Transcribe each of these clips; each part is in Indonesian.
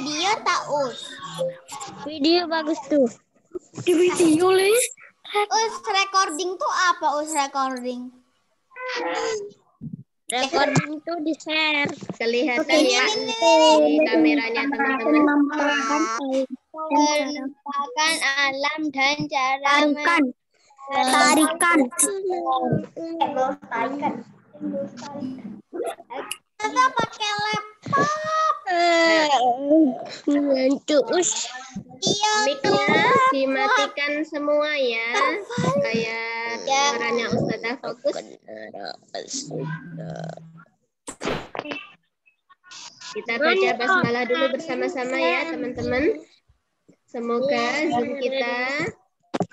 video tak Us? Video bagus tuh. Di video Le. Us, recording tuh apa Us recording? Recording tuh di share. Kelihatan ya di kameranya teman-teman. Penampakan alam dan cara Tarikan. kita pakai laptop. Ngantuk Us. Iya. Mic-nya dimatikan semua ya, supaya suaranya Ustazah fokus. Kita baca basmalah dulu bersama-sama ya teman-teman. Semoga Zoom kita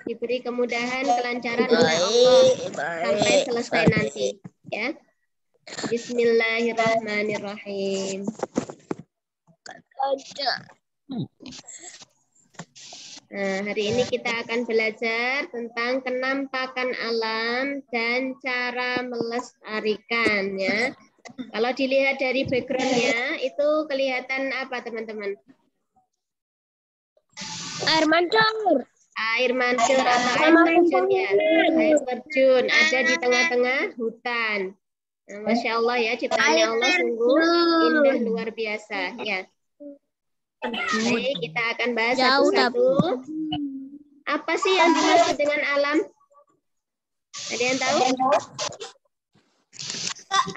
diberi kemudahan, kelancaran oleh Allah sampai selesai nanti ya. Bismillahirrahmanirrahim. Nah, hari ini kita akan belajar tentang kenampakan alam dan cara melestarikan ya. Kalau dilihat dari backgroundnya itu kelihatan apa teman-teman? Air mancur. Air mancur atau air terjun ya. Air terjun ada di tengah-tengah hutan. Nah, Masya Allah ya, ciptaannya Allah sungguh indah luar biasa ya. Baik, kita akan bahas satu-satu. Apa sih yang dimaksud dengan alam? Ada yang tahu?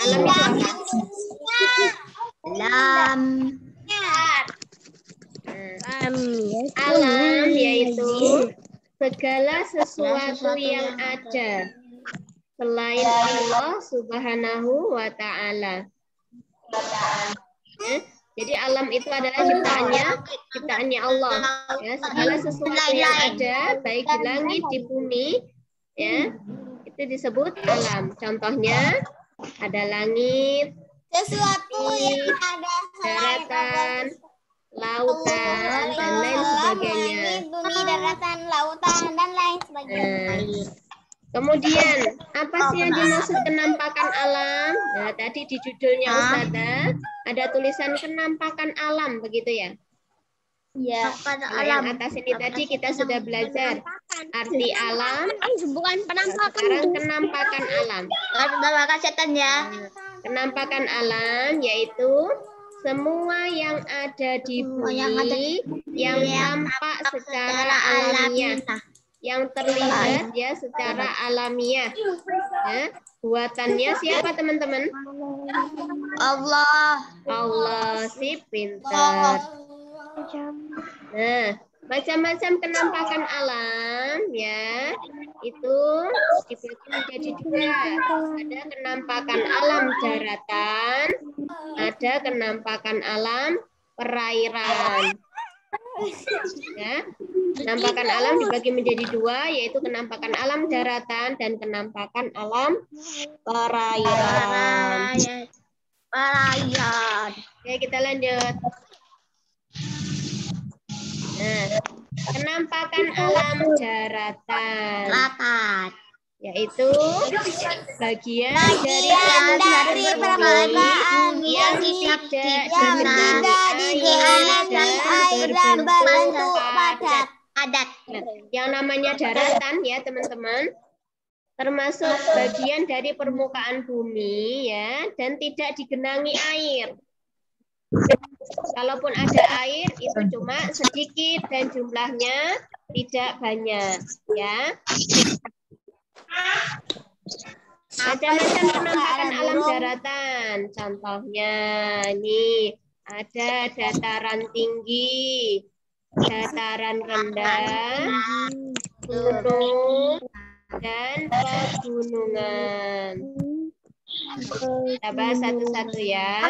Alam itu apa? Alam. Alam yaitu segala sesuatu yang ada selain Allah Subhanahu wa Ta'ala. Jadi alam itu adalah ciptaannya Allah. Ya, segala sesuatu yang ada, baik di langit, di bumi, ya, itu disebut alam. Contohnya ada langit, Sesuatu yang ada daratan, lautan, dan lain sebagainya. Langit, bumi, daratan, lautan, dan lain sebagainya. Kemudian, apa sih yang dimaksud kenampakan alam? Nah, tadi di judulnya Ustazah ada tulisan kenampakan alam, begitu ya? Iya. Kalau yang atas ini tadi kita sudah belajar arti alam. Bukan penampakan. Sekarang kenampakan alam. Bawa kasetan ya. Kenampakan alam yaitu semua yang ada di bumi yang tampak secara alamiah, yang terlihat ya secara alamiah. Ya, buatannya siapa teman-teman? Allah. Allah si pintar. Nah, macam-macam kenampakan alam ya itu dibagi menjadi dua. Ada kenampakan alam daratan, ada kenampakan alam perairan. Ya, kenampakan alam dibagi menjadi dua, yaitu kenampakan alam daratan dan kenampakan alam perairan. Oke, kita lanjut. Nah, kenampakan alam daratan, yaitu bagian dari permukaan yang tidak digenangi air dan berbentuk padat. Nah, yang namanya daratan ya teman-teman, termasuk bagian dari permukaan bumi ya, dan tidak digenangi air. Kalaupun ada air itu cuma sedikit dan jumlahnya tidak banyak ya. Macam-macam penampakan alam daratan. Contohnya ini ada dataran tinggi, dataran rendah, gunung, dan pegunungan. Kita bahas satu-satu ya.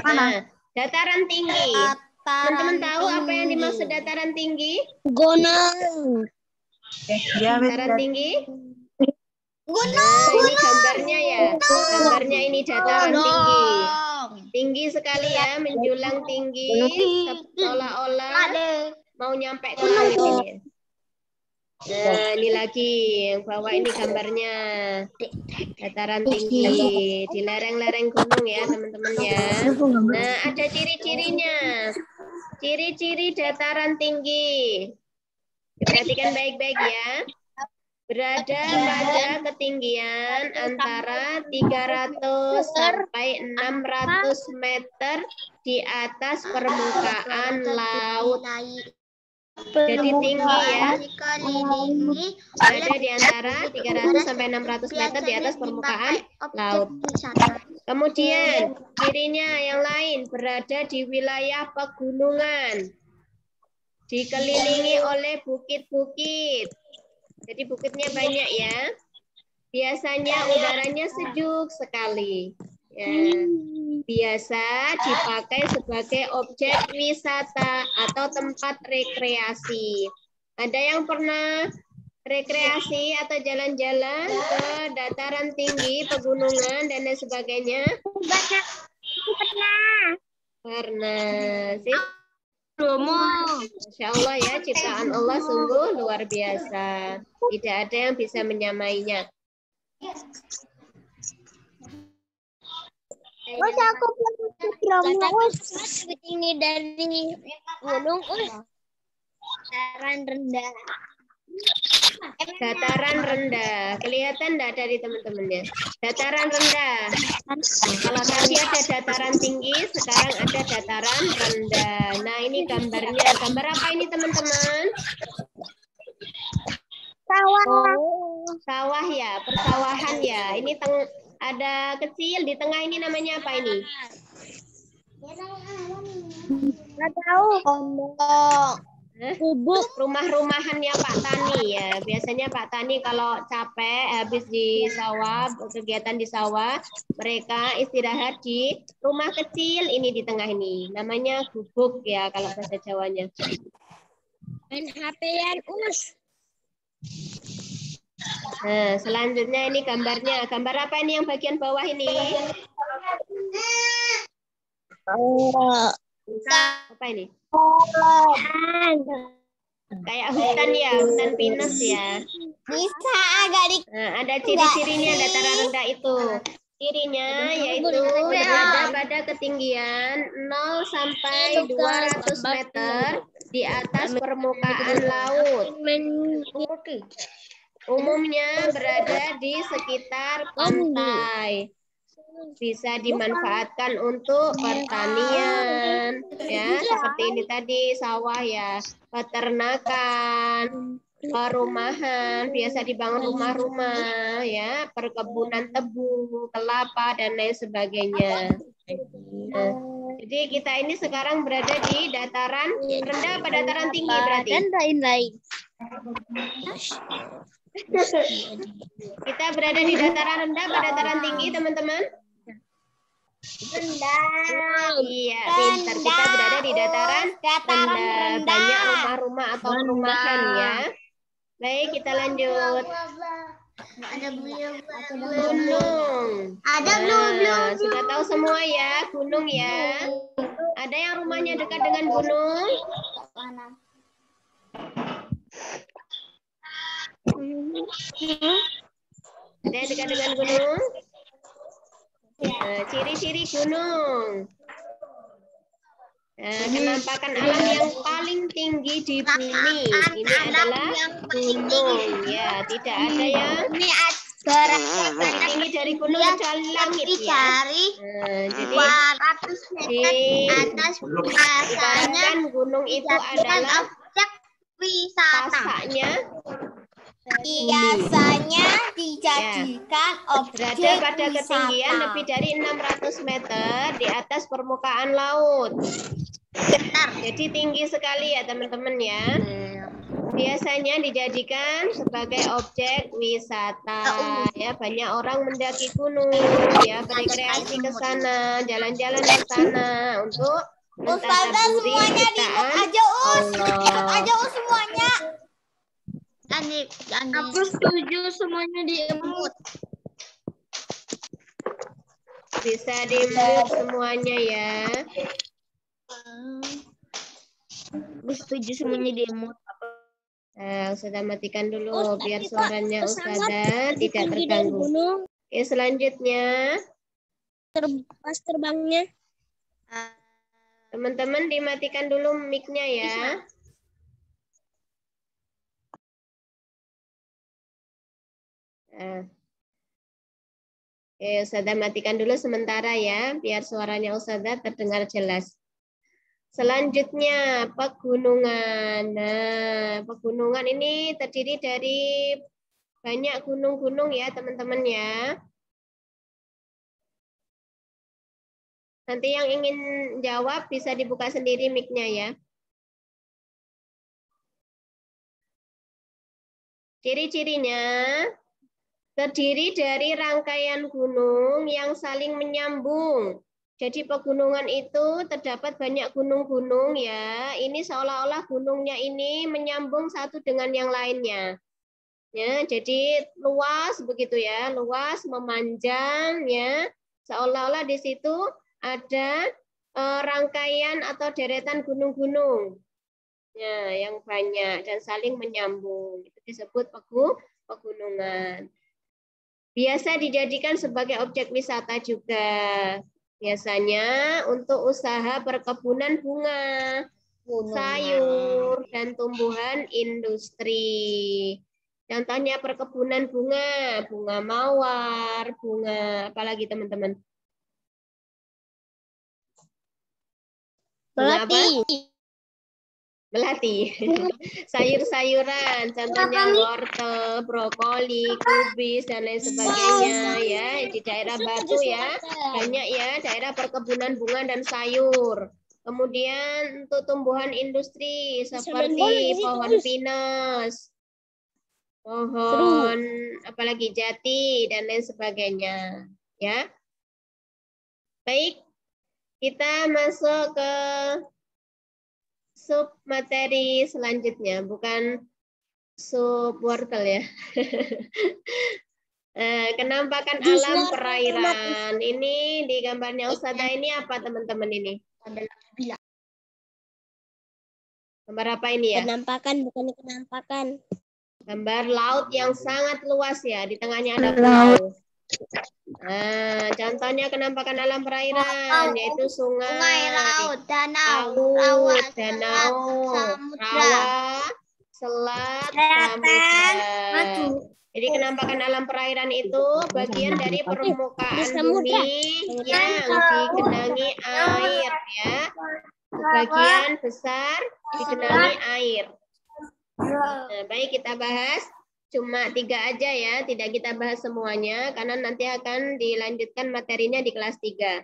Nah, dataran tinggi. Teman-teman tahu apa yang dimaksud dataran tinggi? Gunung. Dataran tinggi? Nah, ini gambarnya ya. Gambarnya ini dataran tinggi. Tinggi sekali ya, menjulang tinggi, seolah-olah mau nyampe ke langit ini. Nah, ini lagi yang bawah ini gambarnya dataran tinggi di lereng-lereng gunung ya teman-teman ya. Nah, ada ciri-cirinya. Ciri-ciri dataran tinggi. Perhatikan baik-baik ya. Berada pada ketinggian antara 300 sampai 600 meter di atas permukaan laut. Jadi tinggi ya. Berada di antara 300 sampai 600 meter di atas permukaan laut. Kemudian cirinya yang lain, berada di wilayah pegunungan. Dikelilingi oleh bukit-bukit. Jadi bukitnya banyak ya. Biasanya udaranya sejuk sekali. Ya. Biasa dipakai sebagai objek wisata atau tempat rekreasi. Ada yang pernah rekreasi atau jalan-jalan ke dataran tinggi, pegunungan, dan lain sebagainya? Pernah. Sip. Masya Allah ya, ciptaan Allah sungguh luar biasa. Tidak ada yang bisa menyamainya. Aku ini dari gunung, dataran rendah. Dataran rendah. Kelihatan enggak dari teman-temannya? Dataran rendah. Kalau tadi ada dataran tinggi, sekarang ada dataran rendah. Nah, ini gambarnya. Gambar apa ini, teman-teman? Sawah. Oh, sawah ya, persawahan ya. Ini ada kecil di tengah ini namanya apa ini? Nggak tahu. Gubuk, rumah-rumahannya Pak Tani ya. Biasanya Pak Tani kalau capek habis di sawah, kegiatan di sawah, mereka istirahat di rumah kecil ini di tengah ini. Namanya gubuk ya kalau bahasa Jawanya. Main HP-an, Nah, selanjutnya ini gambarnya. Gambar apa ini yang bagian bawah ini? Apa ini? Kayak hutan ya, hutan pinus ya. Bisa agak di Nah, ada ciri-cirinya dataran rendah itu. Cirinya yaitu berada pada ketinggian 0 sampai 200 meter di atas permukaan laut. Umumnya berada di sekitar pantai. Bisa dimanfaatkan untuk pertanian, ya seperti ini tadi sawah ya, peternakan, perumahan, biasa dibangun rumah-rumah, ya perkebunan tebu, kelapa dan lain sebagainya. Nah, jadi kita ini sekarang berada di dataran rendah pada dataran tinggi berarti. Dan lain-lain. Kita berada di dataran rendah pada dataran tinggi, teman-teman. rendah. Iya, pintar. Kita berada di dataran rendah. Banyak rumah-rumah atau perumahan ya. Baik, kita lanjut. Gunung. Ada belum? Sudah tahu semua ya, gunung ya. Ada yang rumahnya dekat dengan gunung? Ada yang dekat dengan gunung? Nah, ciri-ciri gunung. Nah, kenampakan alam yang paling tinggi di bumi ini adalah gunung. Ya, tidak ada yang tinggi dari gunung kecuali langit ya. Nah, jadi 200 meter atas ibaratkan gunung itu adalah objek wisata. Biasanya Dijadikan objek berada pada ketinggian wisata. lebih dari 600 meter di atas permukaan laut. Jadi tinggi sekali ya teman-teman ya. Biasanya dijadikan sebagai objek wisata. Ya, banyak orang mendaki gunung, ya berrekreasi ke sana, jalan-jalan ke sana untuk mentadabburi ciptaan Allah. Semuanya. Aku setuju semuanya diemut. Bisa di-mute semuanya ya. Aku setuju semuanya diemut. Ustazah matikan dulu Oh, biar tapi, Pak, suaranya pesawat Ustazah lebih tidak tinggi dari terganggu. gunung Oke, selanjutnya pas terbangnya. teman-teman dimatikan dulu mic-nya ya. Nah. Oke, Ustazah matikan dulu sementara ya, biar suaranya Ustazah terdengar jelas. Selanjutnya, pegunungan. Nah, pegunungan ini terdiri dari banyak gunung-gunung ya, teman-teman ya. Nanti yang ingin jawab bisa dibuka sendiri mic-nya ya. Ciri-cirinya terdiri dari rangkaian gunung yang saling menyambung. Jadi pegunungan itu terdapat banyak gunung-gunung ya. Ini seolah-olah gunungnya ini menyambung satu dengan yang lainnya. Ya, jadi luas begitu ya, luas memanjang ya. Seolah-olah di situ ada rangkaian atau deretan gunung-gunung. Ya, yang banyak dan saling menyambung. Itu disebut pegunungan. Biasa dijadikan sebagai objek wisata juga. Biasanya untuk usaha perkebunan bunga, sayur, dan tumbuhan industri. Contohnya perkebunan bunga, bunga mawar, bunga apalagi teman-teman? Bunga apa? Melati. Sayur-sayuran, contohnya wortel, brokoli, kubis, dan lain sebagainya ya. Di daerah Batu ya, banyak ya daerah perkebunan bunga dan sayur. Kemudian untuk tumbuhan industri seperti pohon pinus, pohon apalagi jati, dan lain sebagainya. Ya. Baik, kita masuk ke sub materi selanjutnya, bukan sub wortel ya. Kenampakan alam perairan. Ini di gambarnya Ustazah ini apa teman-teman ini? Gambar apa ini ya? Penampakan bukan kenampakan. Gambar laut yang sangat luas ya. Di tengahnya ada pulau. Nah, contohnya kenampakan alam perairan yaitu sungai, laut, danau, rawa, selat, samudra. Jadi kenampakan alam perairan itu bagian dari permukaan bumi yang digenangi air ya. Sebagian besar digenangi air. Nah, baik kita bahas. Cuma 3 aja ya, tidak kita bahas semuanya, karena nanti akan dilanjutkan materinya di kelas 3.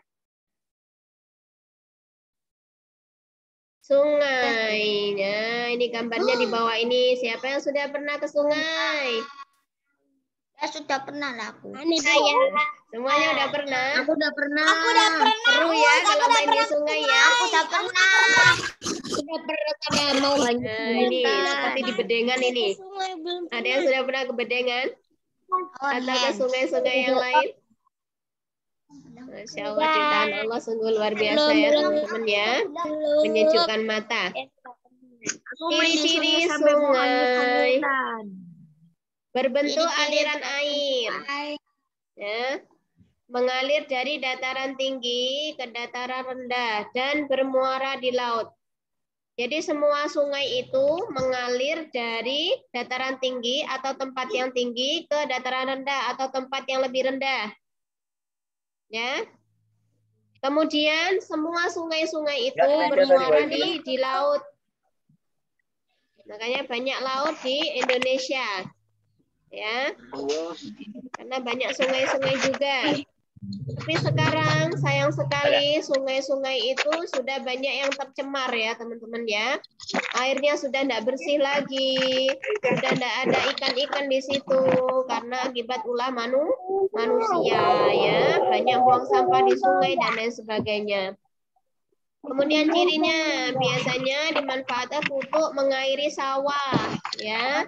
Sungai, nah ini gambarnya di bawah ini. Siapa yang sudah pernah ke sungai? Ya sudah pernah lah aku. Saya. Semuanya udah pernah? Aku udah pernah. Seru ya kalau main di sungai ya? Aku udah pernah. Sudah pernah saya mau lanjut. Nah, ini seperti di Bedengan ini. Ada yang sudah pernah ke Bedengan? Atau ke sungai-sungai yang lain? Masya Allah, ciptaan Allah sungguh luar biasa ya teman-teman ya. Menyejukkan mata. Ciri-ciri sungai. Berbentuk aliran air. Ya. Mengalir dari dataran tinggi ke dataran rendah dan bermuara di laut. Jadi semua sungai itu mengalir dari dataran tinggi atau tempat yang tinggi ke dataran rendah atau tempat yang lebih rendah. Ya. Kemudian semua sungai-sungai itu bermuara di laut. Makanya banyak laut di Indonesia. Ya. Karena banyak sungai-sungai juga. Tapi sekarang sayang sekali sungai-sungai itu sudah banyak yang tercemar ya teman-teman ya. Airnya sudah tidak bersih lagi, sudah tidak ada ikan-ikan di situ karena akibat ulah manusia ya. Banyak buang sampah di sungai dan lain sebagainya. Kemudian cirinya biasanya dimanfaatkan untuk mengairi sawah ya.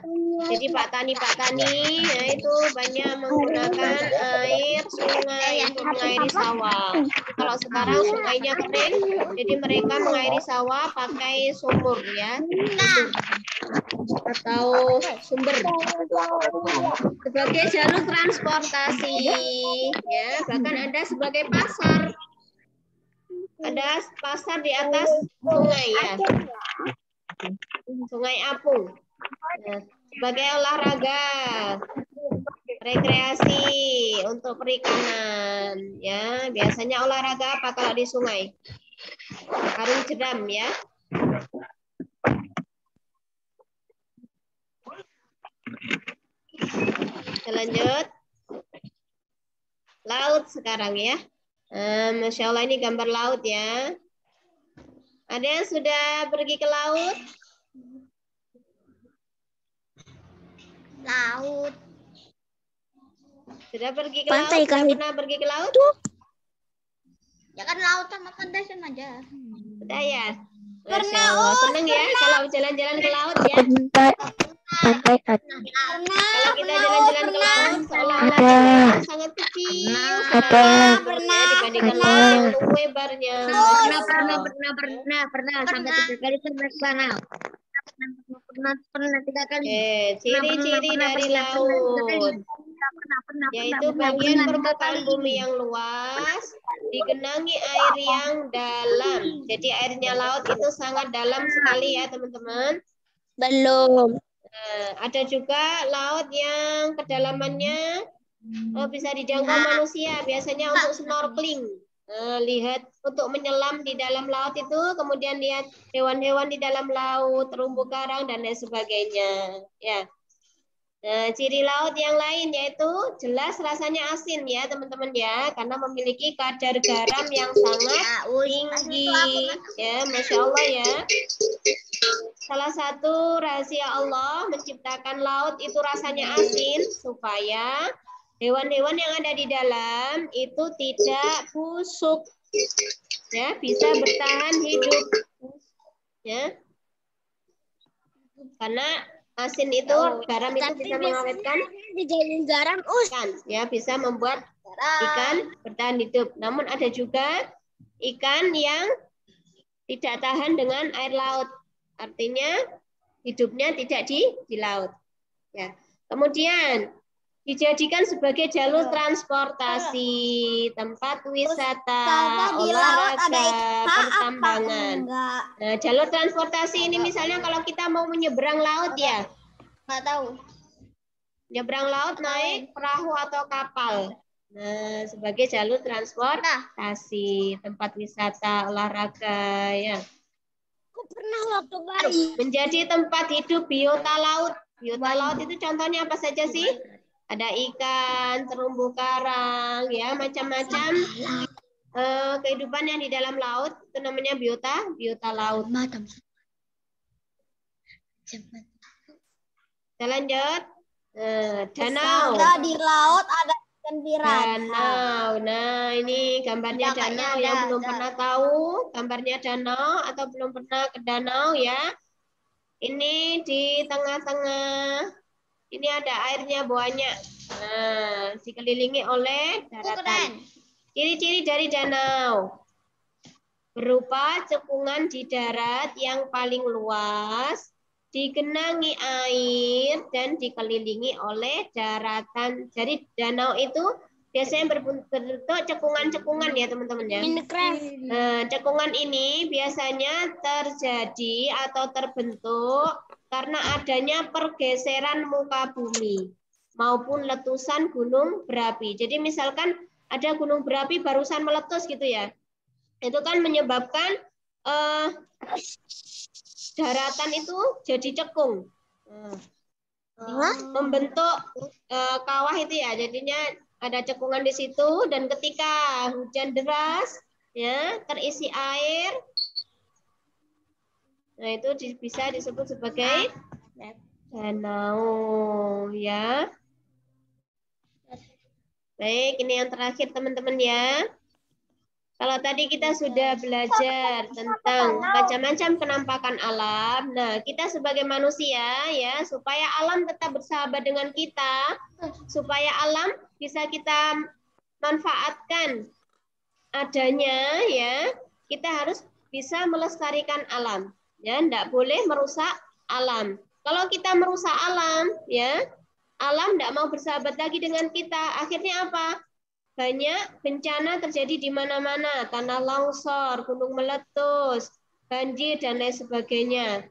Jadi Pak Tani ya, itu banyak menggunakan air sungai untuk mengairi sawah. Kalau sekarang sungainya kering, jadi mereka mengairi sawah pakai sumur ya. atau sumber sebagai jalur transportasi, ya. Bahkan ada sebagai pasar. Ada pasar di atas sungai, ya. Sungai Apung. Nah, sebagai olahraga, rekreasi untuk perikanan, ya. Biasanya olahraga apa kalau di sungai? Karung jeram, ya. Lanjut. Laut sekarang, ya. Masya Allah, ini gambar laut, ya. Ada yang sudah pergi ke laut? Laut. Sudah pergi ke Pantai laut? Sudah pernah pergi ke laut? Ya kan laut sama pantai sama aja. Sudah, ya? Masya Allah. Senang ya kalau jalan-jalan ke laut, ya? Kalau kita jalan-jalan ke laut, seolah-olah jalan sangat kecil. Pernah dibandingkan laut yang luas lebarnya. Pernah sampai 3 kali pernah sana. Pernah 3 kali. Ciri-ciri dari laut, yaitu bagian permukaan bumi yang luas, digenangi air yang dalam. Jadi airnya laut itu sangat dalam sekali, ya teman-teman. Belum. Ada juga laut yang kedalamannya bisa dijangkau manusia, biasanya untuk snorkeling. Lihat untuk menyelam di dalam laut itu, kemudian lihat hewan-hewan di dalam laut, terumbu karang dan lain sebagainya. Ya. Nah, ciri laut yang lain yaitu jelas rasanya asin, ya teman-teman, ya, karena memiliki kadar garam yang sangat tinggi. Ya, Masya Allah, ya. Salah satu rahasia Allah menciptakan laut itu rasanya asin supaya hewan-hewan yang ada di dalam itu tidak busuk, ya, bisa bertahan hidup, ya. Karena asin itu, garam itu bisa mengawetkan, Dijadiin garam, ikan, ya, bisa membuat ikan bertahan hidup. Namun ada juga ikan yang tidak tahan dengan air laut, artinya hidupnya tidak di laut. Ya. Kemudian dijadikan sebagai jalur transportasi, tempat wisata, olahraga, pertambangan. Nah, jalur transportasi ini misalnya kalau kita mau menyeberang laut, ya. Nggak tahu. Nyebrang laut naik perahu atau kapal. Nah, sebagai jalur transportasi, tempat wisata, olahraga, ya. Aku pernah waktu bayi. Menjadi tempat hidup biota laut. Biota laut itu contohnya apa saja sih? Ada ikan, terumbu karang, ya, macam-macam kehidupan yang di dalam laut itu namanya biota laut. Kita lanjut. Danau. Di laut ada ikan piranha. Danau. Nah, ini gambarnya danau yang belum pernah tahu gambarnya danau atau belum pernah ke danau, ya. Ini di tengah-tengah. Ini ada airnya banyak. Nah, dikelilingi oleh daratan. Ciri-ciri dari danau berupa cekungan di darat yang paling luas, digenangi air dan dikelilingi oleh daratan. Jadi danau itu biasanya berbentuk cekungan-cekungan, ya teman-teman, ya. Cekungan ini biasanya terjadi atau terbentuk karena adanya pergeseran muka bumi maupun letusan gunung berapi. Jadi misalkan ada gunung berapi barusan meletus gitu, ya. Itu kan menyebabkan daratan itu jadi cekung. Membentuk kawah itu, ya. Jadinya ada cekungan di situ, dan ketika hujan deras, ya, terisi air, nah itu bisa disebut sebagai danau, ya. Baik, ini yang terakhir teman-teman, ya. Kalau tadi kita sudah belajar tentang macam-macam penampakan alam, nah kita sebagai manusia, ya, supaya alam tetap bersahabat dengan kita, supaya alam bisa kita manfaatkan adanya, ya, kita harus bisa melestarikan alam, ya, tidak boleh merusak alam. Kalau kita merusak alam, ya, alam tidak mau bersahabat lagi dengan kita. Akhirnya apa? Banyak bencana terjadi di mana-mana, tanah longsor, gunung meletus, banjir dan lain sebagainya.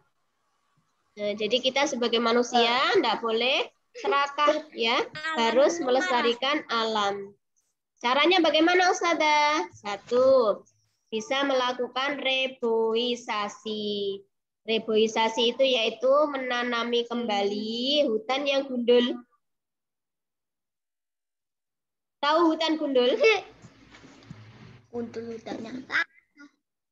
Nah, jadi kita sebagai manusia tidak boleh serakah, ya, harus melestarikan alam. Caranya bagaimana, Ustazah? 1, bisa melakukan reboisasi. Reboisasi itu yaitu menanami kembali hutan yang gundul. Tahu hutan gundul? Untuk hutannya.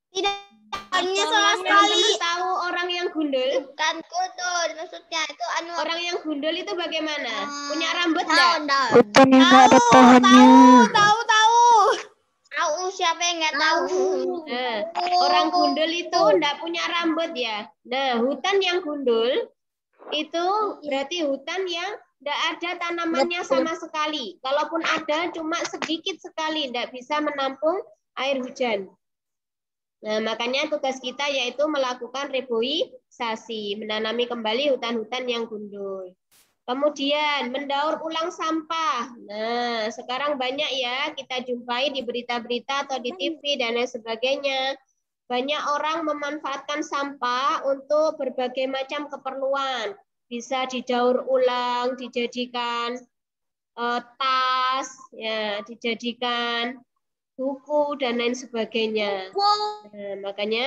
Tidak hanya sama sekali. Teman-teman tahu orang yang gundul? Bukan gundul, maksudnya itu anu. Orang yang gundul itu bagaimana? Punya rambut Tahu enggak? enggak? Hutan yang nggak ada pohonnya. Tahu. Tahu siapa yang nggak tahu? Nah, orang gundul itu enggak punya rambut ya. Nah, hutan yang gundul itu berarti hutan yang enggak ada tanamannya sama sekali. Kalaupun ada cuma sedikit sekali, enggak bisa menampung air hujan. Nah, makanya tugas kita yaitu melakukan reboisasi, menanami kembali hutan-hutan yang gundul. Kemudian mendaur ulang sampah. Nah, sekarang banyak ya kita jumpai di berita-berita atau di TV dan lain sebagainya. Banyak orang memanfaatkan sampah untuk berbagai macam keperluan. Bisa didaur ulang, dijadikan tas, ya, dijadikan buku dan lain sebagainya. Nah, makanya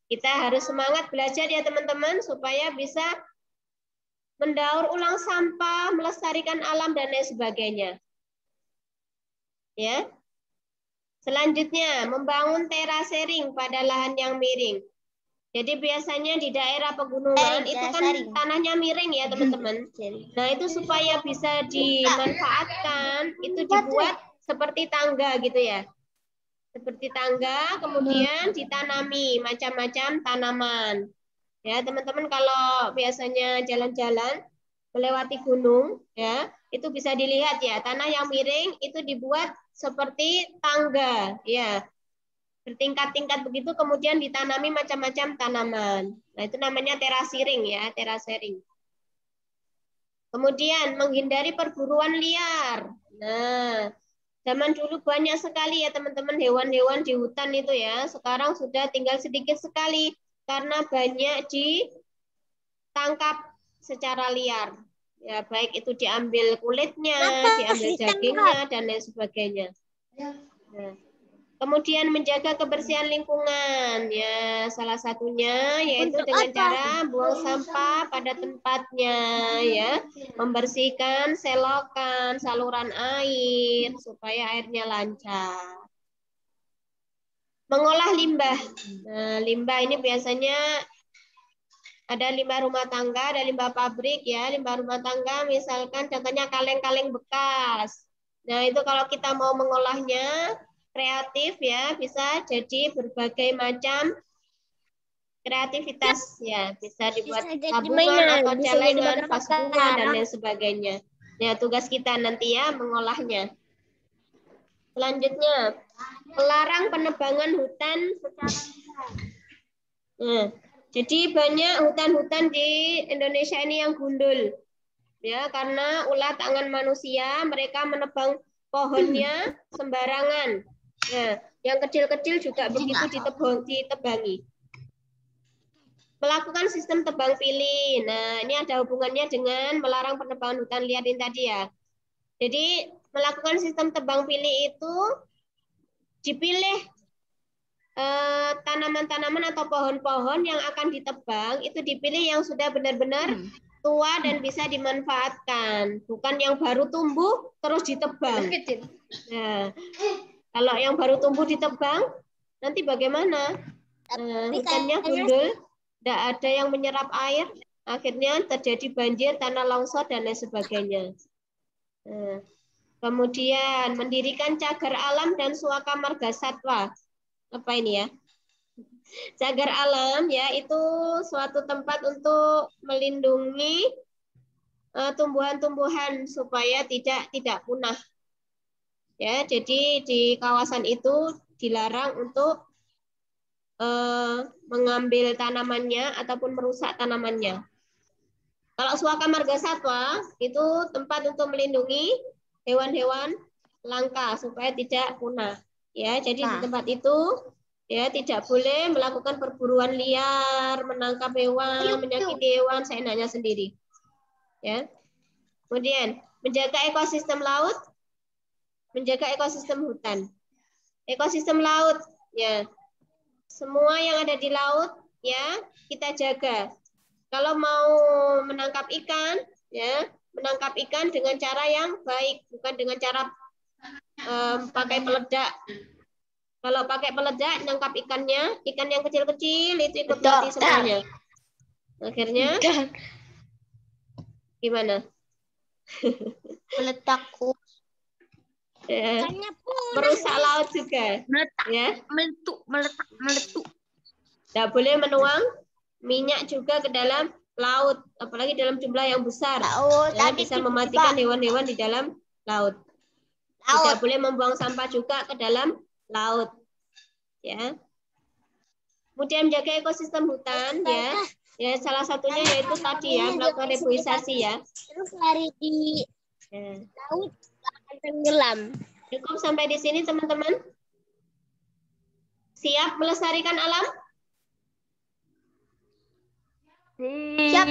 kita harus semangat belajar ya teman-teman supaya bisa mendaur ulang sampah, melestarikan alam dan lain sebagainya. Ya. Selanjutnya, membangun terasering pada lahan yang miring. Jadi biasanya di daerah pegunungan itu kan tanahnya miring ya teman-teman. Nah, itu supaya bisa dimanfaatkan, itu dibuat seperti tangga gitu ya. Seperti tangga, kemudian ditanami macam-macam tanaman. Ya, teman-teman kalau biasanya jalan-jalan melewati gunung, ya, itu bisa dilihat ya, tanah yang miring itu dibuat seperti tangga, ya. Bertingkat-tingkat begitu kemudian ditanami macam-macam tanaman. Nah, itu namanya terasering ya, terasering. Kemudian menghindari perburuan liar. Nah, zaman dulu banyak sekali ya teman-teman hewan-hewan di hutan itu ya. Sekarang sudah tinggal sedikit sekali karena banyak ditangkap secara liar. Ya, baik itu diambil kulitnya, diambil dagingnya dan lain sebagainya. Nah, kemudian menjaga kebersihan lingkungan, ya salah satunya yaitu dengan cara buang sampah pada tempatnya, ya, membersihkan selokan, saluran air supaya airnya lancar. Mengolah limbah. Nah, limbah ini biasanya ada limbah rumah tangga, ada limbah pabrik ya, limbah rumah tangga misalkan contohnya kaleng-kaleng bekas. Nah, itu kalau kita mau mengolahnya kreatif ya, bisa jadi berbagai macam kreativitas ya, bisa dibuat tabungan atau celengan, vas bunga dan lain sebagainya. Ya, tugas kita nanti ya mengolahnya. Selanjutnya, melarang penebangan hutan secara liar. Nah, jadi banyak hutan-hutan di Indonesia ini yang gundul. Ya, karena ulah tangan manusia, mereka menebang pohonnya sembarangan. Nah, yang kecil-kecil juga begitu ditebangi. Melakukan sistem tebang pilih. Nah, ini ada hubungannya dengan melarang penebangan hutan liar ini tadi ya. Jadi, melakukan sistem tebang pilih itu dipilih tanaman-tanaman atau pohon-pohon yang akan ditebang itu dipilih yang sudah benar-benar tua dan bisa dimanfaatkan, bukan yang baru tumbuh terus ditebang. Nah, kalau yang baru tumbuh ditebang, nanti bagaimana? Hutannya gundul, tidak ada yang menyerap air, akhirnya terjadi banjir, tanah longsor dan lain sebagainya. Nah, kemudian mendirikan cagar alam dan suaka marga satwa. Apa ini ya? Cagar alam ya itu suatu tempat untuk melindungi tumbuhan-tumbuhan supaya tidak punah. Ya, jadi di kawasan itu dilarang untuk mengambil tanamannya ataupun merusak tanamannya. Kalau Suaka Marga Satwa itu tempat untuk melindungi hewan-hewan langka supaya tidak punah. Ya, jadi di tempat itu ya tidak boleh melakukan perburuan liar, menangkap hewan, menyakiti hewan seenaknya sendiri. Ya. Kemudian menjaga ekosistem laut, menjaga ekosistem hutan. Ekosistem laut, ya. Semua yang ada di laut ya kita jaga. Kalau mau menangkap ikan, ya, menangkap ikan dengan cara yang baik, bukan dengan cara pakai peledak. Kalau pakai peledak, nangkap ikannya, ikan yang kecil-kecil itu ikut mati semuanya. Akhirnya gimana? Meletak. Ya, merusak laut juga. Ya. Meletup. Tidak boleh menuang minyak juga ke dalam laut, apalagi dalam jumlah yang besar. Ya, bisa mematikan hewan-hewan di dalam laut. Tidak boleh membuang sampah juga ke dalam laut. Ya. Kemudian menjaga ekosistem hutan ya. Ya, salah satunya yaitu tadi ya, melakukan reboisasi ya. Terus lari di laut akan tenggelam. Cukup sampai di sini teman-teman? Siap melestarikan alam? Siap.